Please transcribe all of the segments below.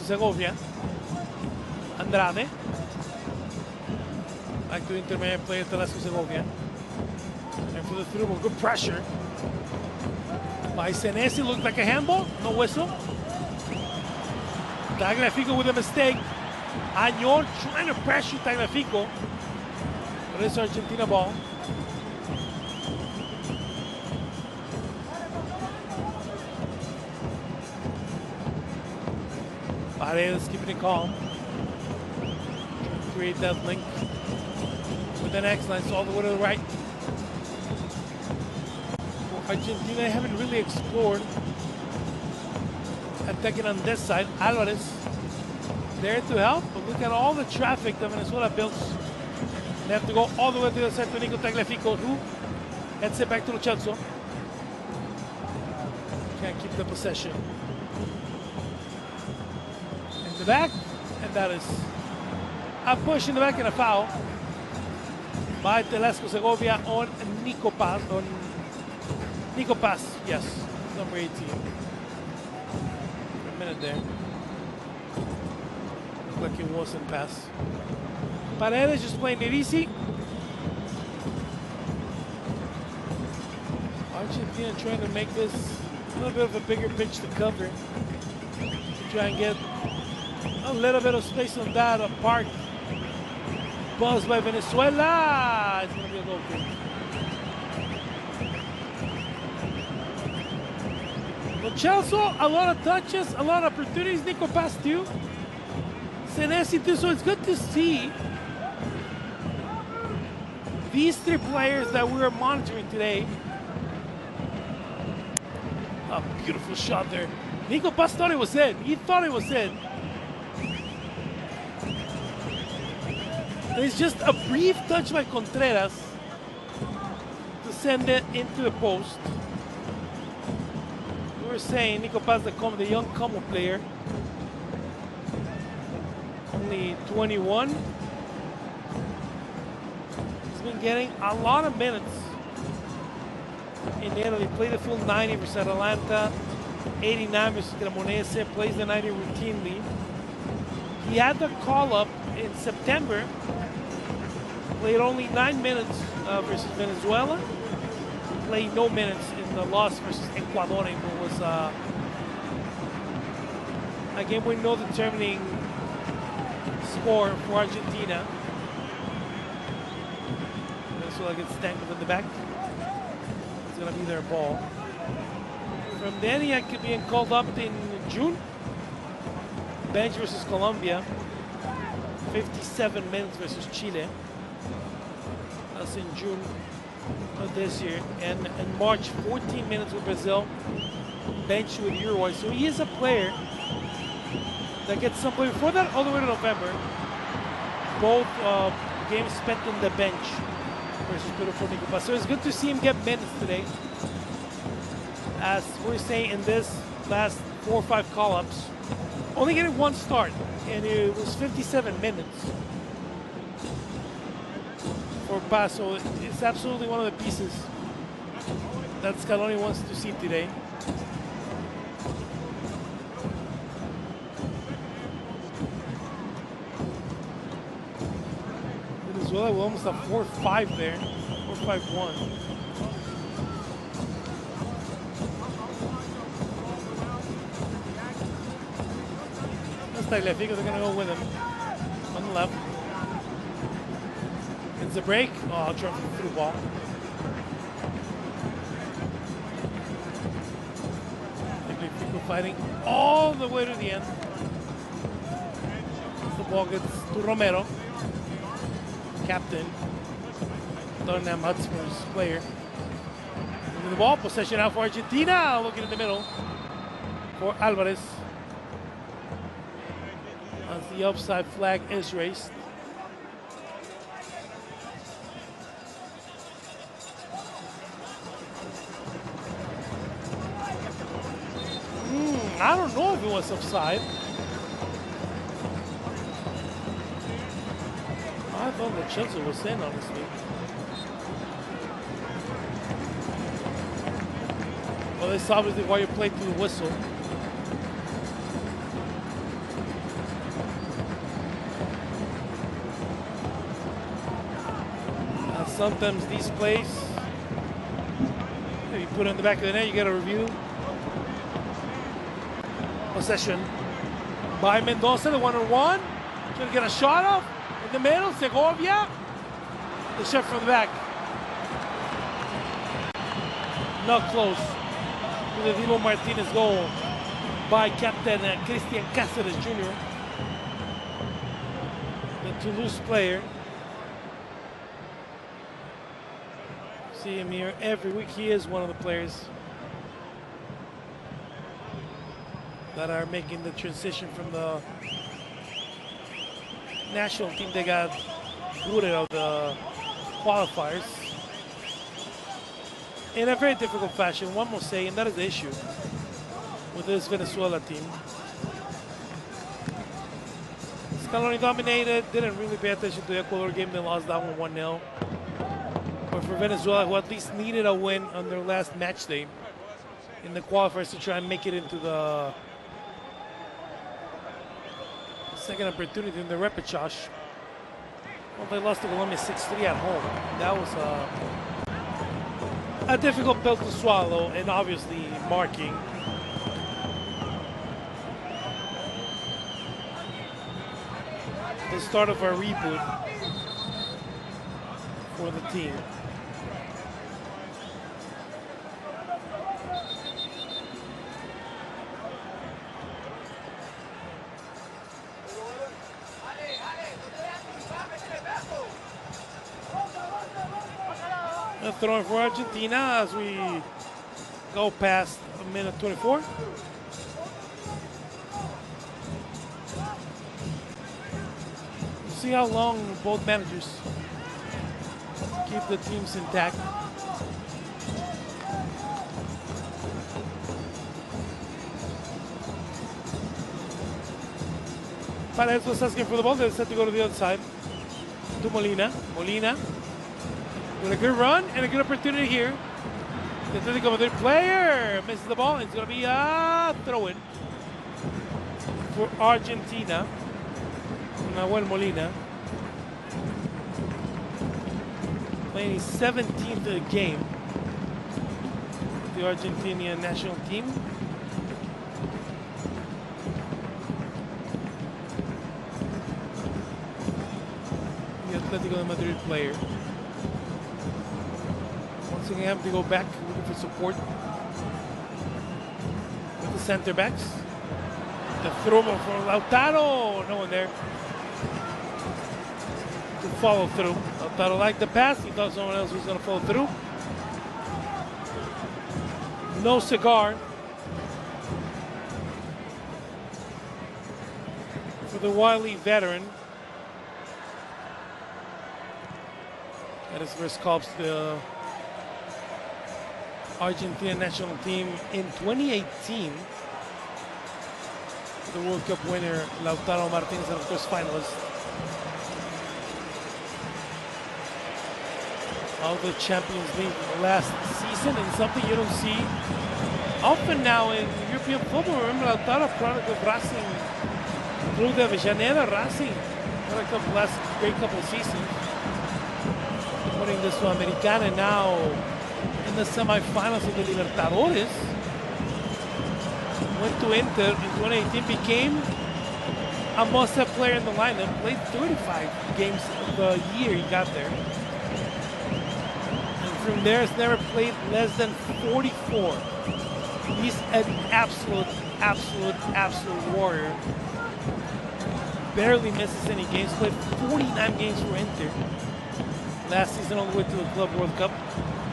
Segovia. Andrade. Back to intermediate player Telesco Segovia. And for the through, good pressure. By Senesi, looked like a handball. No whistle. Tagliafico with a mistake. Añor trying to pressure Tagliafico. But it's Argentina ball. Paredes keeping it calm. Create that link with the next line, so all the way to the right. For Argentina haven't really explored attacking on this side. Alvarez there to help, but look at all the traffic that Venezuela builds. They have to go all the way to the side to Nico Tagliafico, who heads it back to Lo Celso. Can't keep the possession. In the back, and that is a push in the back and a foul by Telesco Segovia on Nico Paz. Nico Paz, yes, number 18. A minute there. Looked like it wasn't pass. Paredes just playing it easy. Argentina trying to make this a little bit of a bigger pitch to cover. To try and get a little bit of space on that park. Buzzed by Venezuela. It's going to be a goal kick. Lo Celso, a lot of touches, a lot of opportunities. Nico Paz too. Senesi too. So it's good to see these three players that we are monitoring today. A beautiful shot there. Nico Paz thought it was in. He thought it was in. It's just a brief touch by Contreras to send it into the post. We were saying Nico Paz, the young Como player, only 21. He's been getting a lot of minutes in Italy. Played the full 90 versus Atalanta, 89 versus Cremonese, plays the 90 routinely. He had the call-up in September, played only 9 minutes versus Venezuela, played no minutes in the loss versus Ecuador. It was a game with no determining score for Argentina. Venezuela gets tangled in the back. It's going to be their ball. From then, he could be called up in June. Bench versus Colombia. 57 minutes versus Chile. That's in June of this year. And in March, 14 minutes with Brazil. Bench with Uruguay. So he is a player that gets some play before that all the way to November. Both games spent on the bench versus beautiful Nico Paz. So it's good to see him get minutes today. As we're saying in this last 4 or 5 call-ups, only getting one start, and it was 57 minutes for Paz. So it's absolutely one of the pieces that Scaloni wants to see today. Venezuela will almost have 4-5 there, 4-5-1. Tagliafico, they're going to go with him on the left. It's a break. Oh, trying for the through ball. Tagliafico fighting all the way to the end. The ball gets to Romero, captain, Tottenham Hotspur's player. Into the ball, possession out for Argentina. Looking in the middle for Alvarez. As the offside flag is raised. I don't know if it was offside. I thought the Chelsea was in, honestly. Well, this is obviously why you play through the whistle. Sometimes these plays, you put it in the back of the net, you got to review. Possession by Mendoza, the 1-on-1. Trying to get a shot off in the middle. Segovia. The shot from the back. Not close to the Divo Martinez goal by Captain Christian Cáceres Jr., the Toulouse player. See him here every week. He is one of the players that are making the transition from the national team. They got booted out of the qualifiers in a very difficult fashion, one must say, and that is the issue with this Venezuela team. Scaloni dominated, didn't really pay attention to the Ecuador game. They lost that one 1-0. But for Venezuela, who at least needed a win on their last match day in the qualifiers to try and make it into the second opportunity in the repechage. Well, they lost to Colombia 6-3 at home. That was a difficult pill to swallow, and obviously marking the start of a reboot for the team. Throwing for Argentina as we go past a minute 24. We'll see how long both managers keep the teams intact. Paredes was asking for the ball. They set to go to the other side. To Molina. Molina with a good run and a good opportunity here. The Atletico Madrid player misses the ball. It's going to be a throw-in for Argentina. Nahuel Molina playing his 17th game with the Argentinian national team. The Atletico Madrid player. Once again, have to go back looking for support with the center backs. The throw for Lautaro, no one there to follow through. Lautaro liked the pass. He thought someone else was going to follow through. No cigar for the wily veteran. That is first calls to the Argentine national team in 2018. The World Cup winner, Lautaro Martinez, and of course finalist of the Champions League last season, and something you don't see often now in European football. Remember Lautaro, product of Racing, Club de Avellaneda, Racing, what a couple last great couple seasons. Winning the Sudamericana, now in the semifinals of the Libertadores. Went to Inter in 2018, became a must-have player in the lineup, played 35 games of the year he got there. And from there, has never played less than 44. He's an absolute warrior. Barely misses any games, played 49 games for Inter. Last season all the way to the Club World Cup.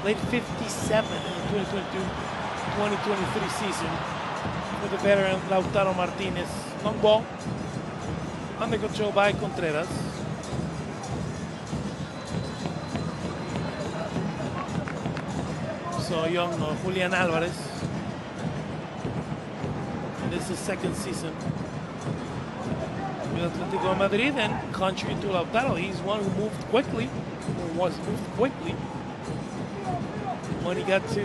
Played 57 in the 2022-2023 season for the veteran Lautaro Martinez. Long ball, under control by Contreras. So young Julian Alvarez. And this is his second season with Atletico Madrid, and contrary to Lautaro, he's one who moved quickly, or was moved quickly. When he got to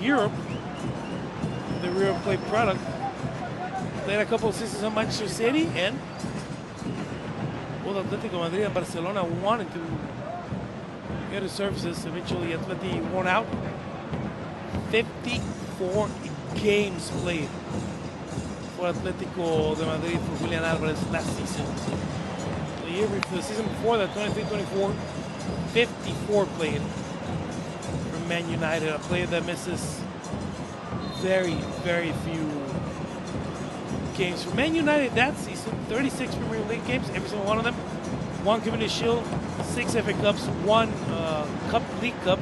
Europe, the River Plate product, played a couple of seasons in Manchester City, and both Atletico Madrid and Barcelona wanted to Good services. Eventually, Atleti won out. 54 games played for Atlético de Madrid for Julian Alvarez last season. The season before that, 23-24, 54 played for Man United, a player that misses very, very few games. For Man United that season, 36 Premier League games, every single one of them. 1 Community Shield, 6 FA Cups, 1 League Cup,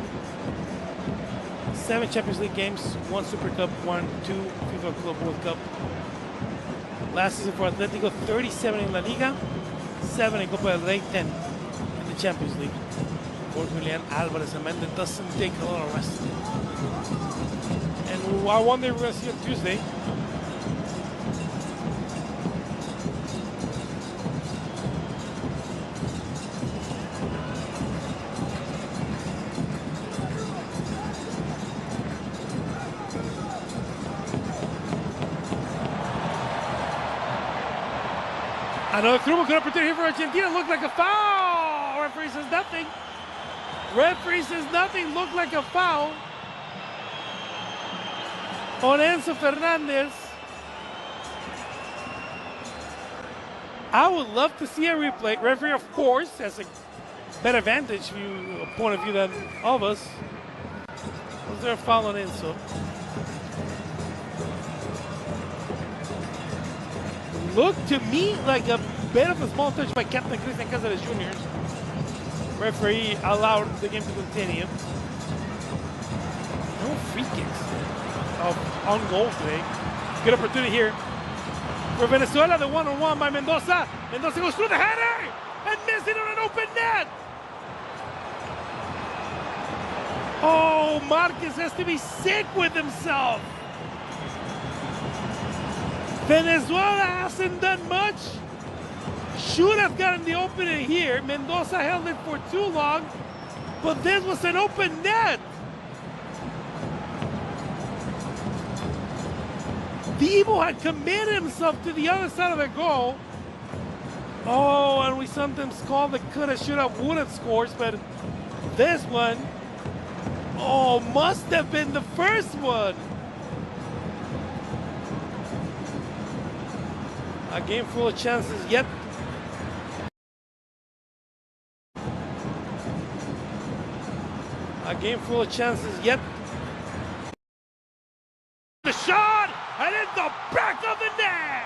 7 Champions League games, 1 Super Cup, 2 FIFA Club World Cup. Last season for Atletico, 37 in La Liga, 7 in Copa del Rey, 10 in the Champions League. For Julian Alvarez, a man that doesn't take a lot of rest. And I wonder if we're going to see on Tuesday. Another through, good opportunity for Argentina. Looked like a foul. Referee says nothing. Referee says nothing. Looked like a foul on Enzo Fernandez. I would love to see a replay. Referee, of course, has a better vantage view, point of view than all of us. Was there a foul on Enzo? Looked to me like a bit of a small touch by Captain Cristian Cáceres Jr. Referee allowed the game to continue. No free kicks on goal today. Good opportunity here for Venezuela. The one-on-one by Mendoza. Mendoza goes through the header and missing on an open net. Oh, Marquez has to be sick with himself. Venezuela hasn't done much. Should have gotten the opening here. Mendoza held it for too long, but this was an open net. Divo had committed himself to the other side of the goal. Oh, and we sometimes call the coulda, shoulda, woulda scores, but this one, oh, must have been the first one. A game full of chances yet. A game full of chances yet. The shot, and in the back of the net.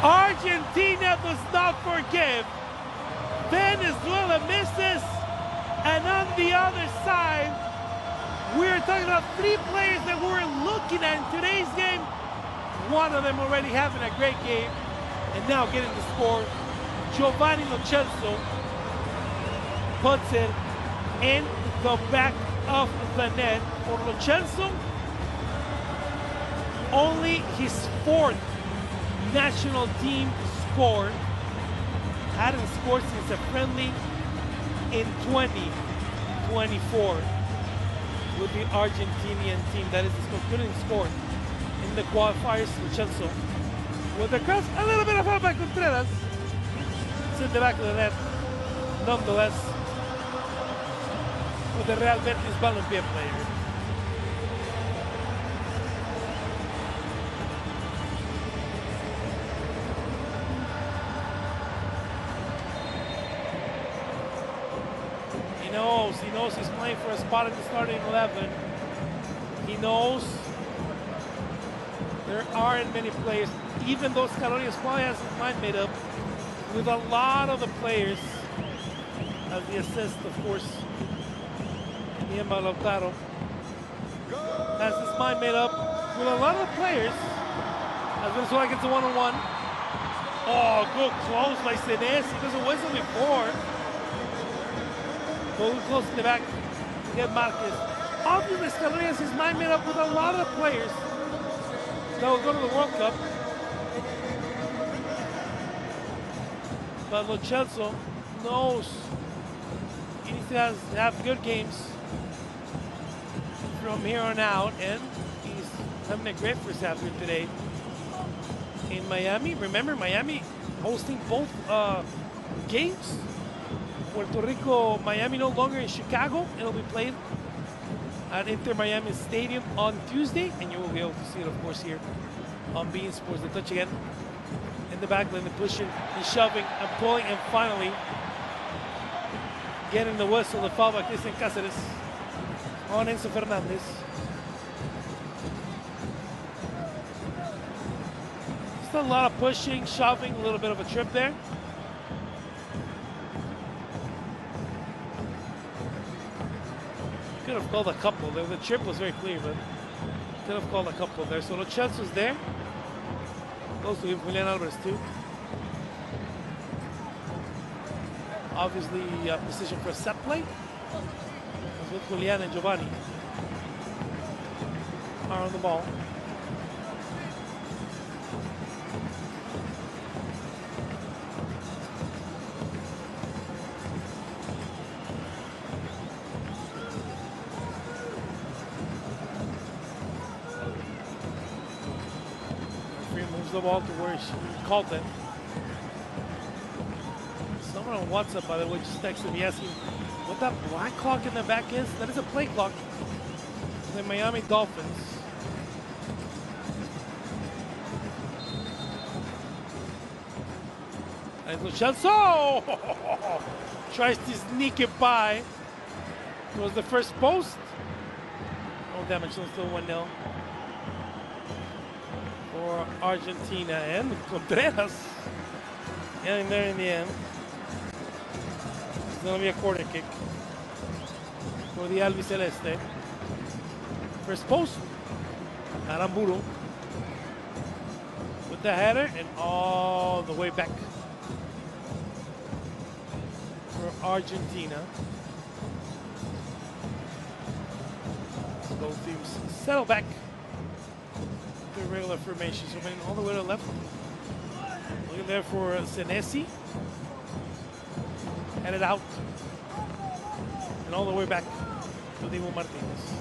Argentina does not forgive. Venezuela misses, and on the other side, we're talking about 3 players that we're looking at in today's game. One of them already having a great game, and now getting the score. Giovanni Lo Celso puts it in the back of the net for Lo Celso. Only his 4th national team score. Hadn't scored since a friendly in 2024 with the Argentinian team. That is, couldn't score in the qualifiers. Lo Celso with the cross, a little bit of help by Contreras. It's in the back of the net, nonetheless, with the Real Betis Balompié player. He knows he's playing for a spot in the starting 11. He knows there aren't many players, even though Scaloni probably has his mind made up with a lot of the players, as the assist, of course, Niema Lautaro has his mind made up with a lot of the players, as Venezuela gets a one-on-one. Oh, good close by Senesi. He doesn't whistle before. Go close in the back to get Marquez. Obviously, Scaloni has his mind made up with a lot of players that will go to the World Cup. But Lo Celso knows he needs to have good games from here on out, and he's having a great first half here today in Miami. Remember, Miami hosting both games. Puerto Rico, Miami no longer in Chicago. It'll be played at Inter Miami Stadium on Tuesday, and you will be able to see it, of course, here on Bean Sports. The touch again in the back lane, the pushing and shoving and pulling, and finally getting the whistle, the foul by Cristian Cáceres on Enzo Fernandez. Still a lot of pushing, shoving, a little bit of a trip there. Could have called a couple there. The trip was very clear, but could have called a couple there. So the chance was there. Goes to him, Julian Alvarez too. Obviously, position for a set play. With Julian and Giovanni are on the ball. Moves the ball to where she called it. Someone on WhatsApp, by the way, just texted me asking what that black clock in the back is. That is a play clock. The Miami Dolphins. And Luchelso tries to sneak it by. It was the first post. No damage, so still 1-0 for Argentina, and Contreras getting there in the end. It's going to be a corner kick for the Albiceleste. First post, Aramburu with the header and all the way back for Argentina. So both teams settle back to regular formation. So all the way to the left. Looking there for Senesi. Headed out. And all the way back to Diego Martinez.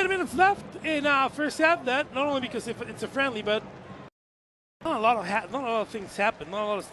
Minutes left in first half. That not only because it's a friendly, but not a lot of things happen. Not a lot of